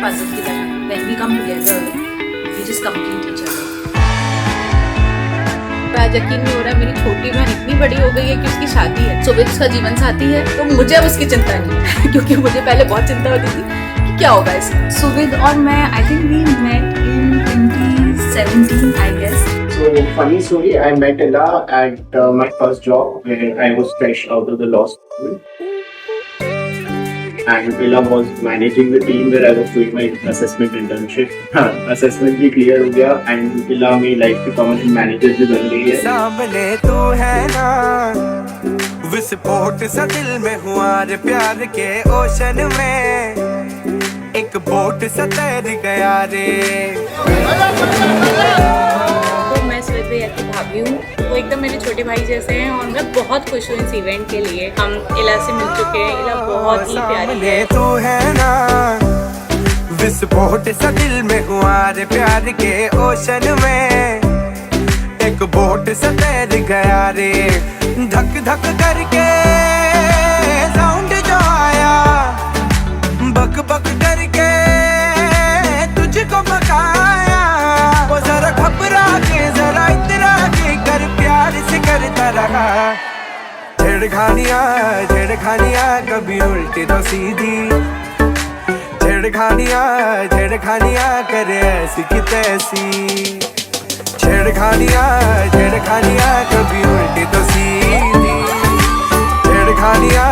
puzzle की तरह. When we come together, we just complete each other. आज यकीन नहीं हो रहा है, मेरी छोटी बहन इतनी बड़ी हो गई है कि उसकी शादी है. सुविद उसका जीवन साथी है, तो मुझे अब उसकी चिंता नहीं है क्योंकि मुझे पहले बहुत चिंता होती थी कि क्या होगा इसका. सुविद और मैं, I think we met in 2017, I guess. So, funny story, I met Ella at my first job where I was fresh out of the law school. And Ella was managing the team where I was doing my assessment internship. Assessment भी clear हो गया and Ella मेरी life की permanent manager भी बन गई है. सामने तू है ना, विस्फोट सा दिल में हुआ रे प्यार के ओशन में, एक बोट सा तैर गया रे. तो मैं सुविद भैया की भाभी हूँ. वो एकदम मेरे छोटे भाई जैसे हैं और मैं बहुत खुश हूँ इस इवेंट के लिए. हम इला से मिल चुके हैं. इला बहुत ही प्यारी है. तू है ना, विस्फोट सा दिल में हुआ रे प्यार के ओशन में, एक बोट सा तैर गया रे. धक धक करके साउंड जो आया, बक बक करके तुझको बकाया. वो जरा घबरा के जरा इतरा के कर प्यार से करता रहा. छेड़खानियाँ कभी उल्टी तो सीधी, छेड़खानियाँ करे ऐसी की तैसी. छेड़खानियाँ कभी उल्टी तो सीधी, छेड़खानियाँ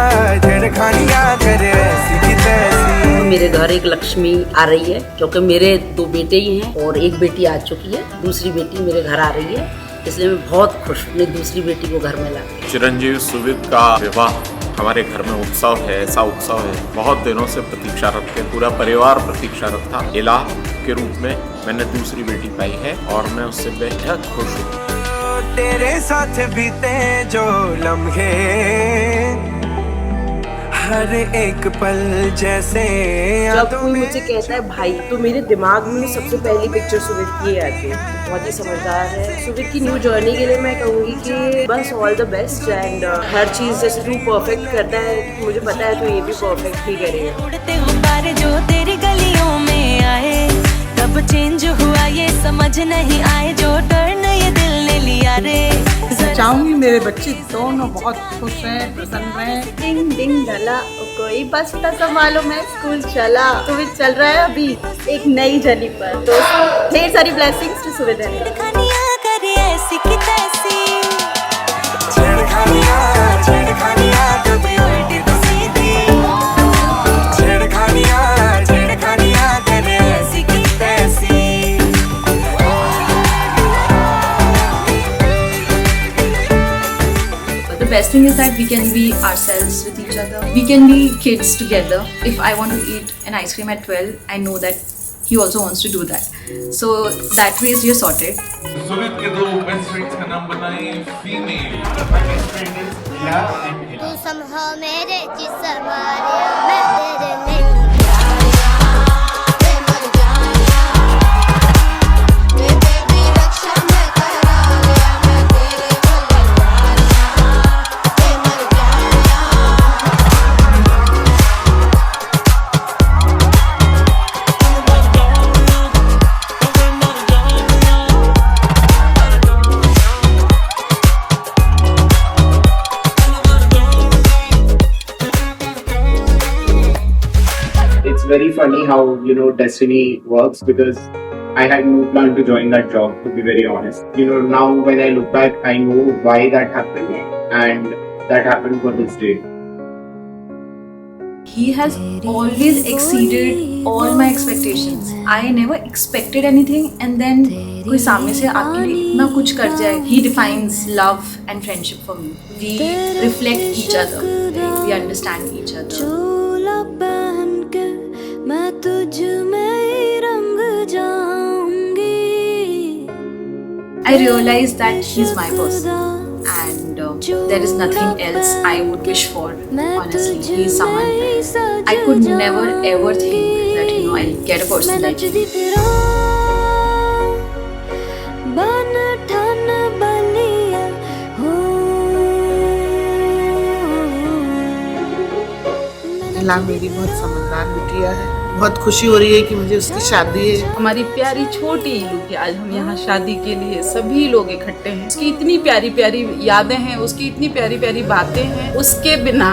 करे ऐसी की तैसी. मेरे घर एक लक्ष्मी आ रही है क्योंकि मेरे 2 बेटे ही हैं और एक बेटी आ चुकी है, दूसरी बेटी मेरे घर आ रही है, इसलिए मैं बहुत खुश हूँ अपनी दूसरी बेटी को घर में लाकर. चिरंजीव सुविद का विवाह हमारे घर में उत्सव है, ऐसा उत्सव है. बहुत दिनों से प्रतीक्षारत थे, पूरा परिवार प्रतीक्षारत था. इला के रूप में मैंने दूसरी बेटी पाई है और मैं उससे बेहद खुश हूँ. तेरे साथ बीते जो लम्हे, हर एक पल जैसे जब कोई मुझे कहता है भाई, तो मेरे दिमाग में सबसे पहली पिक्चर सुविद की आती है. बहुत ही समझदार है. सुविद की न्यू जर्नी के लिए मैं कहूँगी कि बस ऑल द बेस्ट. एंड हर चीज़ जैसे तू परफेक्ट करता है, मुझे पता है तू ये भी परफेक्ट ही करेगा. उड़ते गुब्बारे जो तेरी गलियों में आए, कब चेंज हुआ ये समझ नहीं आए, जो टर्न ये दिल ने लिया रे. चाहूंगी मेरे बच्चे दोनों बहुत खुश हैं, प्रसन्न हैं. डिंग डिंग डला, कोई बस्ता संभालो मैं स्कूल चला. सुविद चल रहा है अभी एक नई जर्नी पर. तो ढेर सारी ब्लेसिंग्स टू सुविद. छेड़खानियाँ करे ऐसी की तैसी, छेड़खानियाँ कभी उल्टी तो सीधी, छेड़खानियाँ करे ऐसी की तैसी. The best thing is that we can be ourselves with each other. We can be kids together. If I want to eat an ice cream at 12, I know that he also wants to do that. So that way we are sorted. सुविद के 2 best friends का नाम बनाए female. My best friend is Ella and Ella. तू समझो मेरे जिस्म वालिया, मैं तेरे नहीं. It's very funny how, destiny works because I had no plan to join that job, to be very honest. Now when I look back, I know why that happened and that happened for this day. He has always exceeded all my expectations. I never expected anything and then कोई सामने से आके इतना कुछ कर जाए. He defines love and friendship for me. We reflect each other. We understand each other. मैं तुझ में रंग जाऊंगी. I realized that he's my person and there is nothing else I would wish for. Honestly, he's someone I could never ever think that I'll get a person like him. इला मेरी बहुत समझदार बिटिया है. बहुत खुशी हो रही है कि मुझे उसकी शादी है। हमारी प्यारी छोटी इलू की आज हम यहाँ शादी के लिए सभी लोग इकट्ठे हैं। उसकी इतनी प्यारी प्यारी यादें हैं, उसकी इतनी प्यारी प्यारी बातें हैं, उसके बिना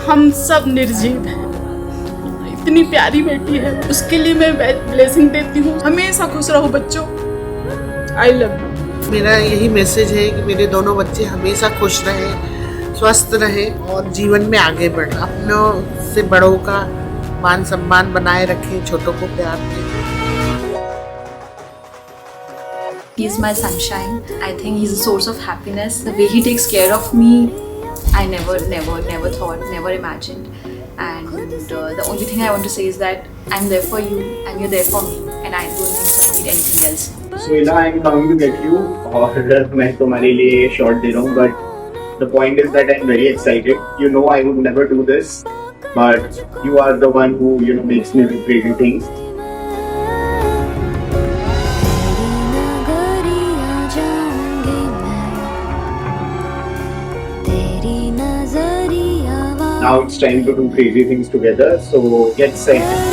हम सब निर्जीव हैं। इतनी प्यारी बेटी है, उसके लिए मैं ब्लेसिंग देती हूँ। हमेशा खुश रहो बच्चों, आई लव यू। मेरा यही मैसेज है कि मेरे दोनों बच्चे हमेशा खुश रहें, स्वस्थ रहें और जीवन में आगे बढ़ें। अपनों से बड़ों का मान सम्मान बनाए रखें, छोटों को प्यार दें। He is my sunshine. I think he's a source of happiness. The way he takes care of me, I never thought, never imagined. And the only thing I want to say is that I'm there for you and you're there for me. And I don't think so I need anything else. So Ila, I'm coming to get you. और मैं तुम्हारे लिए shot दे रहा हूँ, but the point is that I'm very excited. You know I would never do this, but you are the one who makes me do crazy things. Now it's time to do crazy things together. So get set.